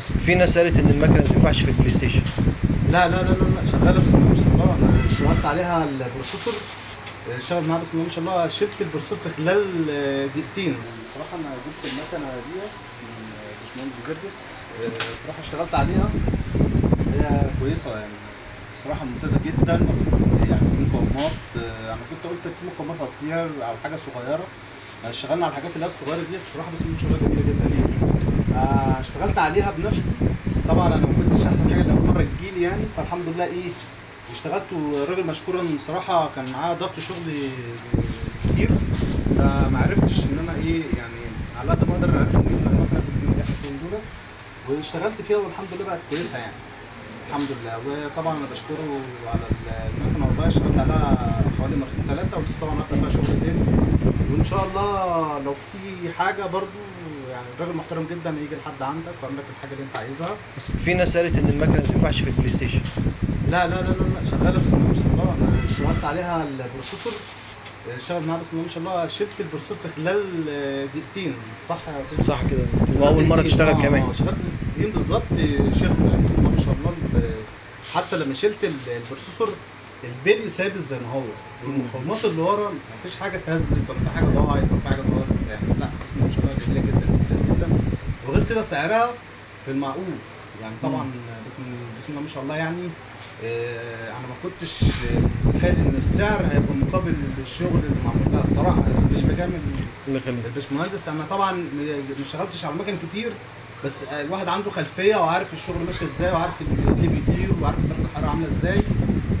بس في ناس قالت ان المكنه ما تنفعش في البلاي ستيشن. لا لا لا لا لا، شغاله بسم الله ما شاء الله. انا اشتغلت عليها البروسيسور، اشتغل معاها بسم الله ما شاء الله. شلت البروسيسور في خلال دقيقتين. بصراحه انا جبت المكنه دي من باشمهندس جرجس. بصراحه اشتغلت عليها، هي كويسه يعني، الصراحه ممتازه جدا. يعني في مقاومات، انا كنت قلت في مقاومات هتطير او حاجه صغيره. اشتغلنا على الحاجات اللي هي الصغيره دي بصراحه بسم الله ما شاء الله جميله جدا يعني. اشتغلت عليها بنفسي. طبعا انا ما كنتش احسن حاجه اللي اول مره تجيلي يعني، فالحمد لله اشتغلت. والراجل مشكورا الصراحه كان معاه ضغط شغل كتير، فما عرفتش ان انا يعني على قد ما اقدر عرفت ان المكنه في النجاحين دول، واشتغلت فيها والحمد لله بقت كويسه يعني الحمد لله. وطبعا انا بشكره على المكنه والله، اشتغلت عليها حوالي مرتين ثلاثه، ولسه طبعا هبدا فيها شغل تاني. وان شاء الله لو في حاجه برضو يعني الراجل محترم جدا يجي لحد عندك ويعمل لك الحاجه اللي انت عايزها. بس في ناس قالت ان المكنه ما تنفعش في البلاي ستيشن. لا لا لا لا، شغاله بسم الله ما شاء الله. انا اشتغلت عليها البروسيسور، اشتغل معاها بسم الله ما شاء الله. شلت البروسيسور في خلال دقيقتين. صح يا سيدي؟ صح كده، واول مره تشتغل كمان. شغلت دقيقتين بالظبط. شلت بسم الله ما شاء الله. حتى لما شلت البروسيسور البلي ثابت زي ما هو، والمقاومات اللي ورا مفيش حاجه اتهزت ولا في حاجه ضاعت ولا في حاجه اتغيرت يعني. لا بسم الله ما شاء الله جميله جدا جدا جدا. وغير كده سعرها في المعقول يعني. طبعا بسم الله ما شاء الله يعني. انا ما كنتش متخيل ان السعر هيبقى مقابل الشغل اللي معمول لها الصراحه يعني. مش بجامل الباشمهندس، انا طبعا ما اشتغلتش على مكن كتير، بس الواحد عنده خلفيه وعارف الشغل ماشي ازاي، وعارف اللي بيدير، وعارف درجه الحراره عامله ازاي.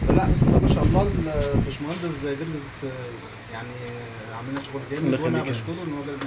فلا بسم الله ما شاء الله الباشمهندس جرجس يعني عاملين شغل جامد، وانا بشكره ان هو جايب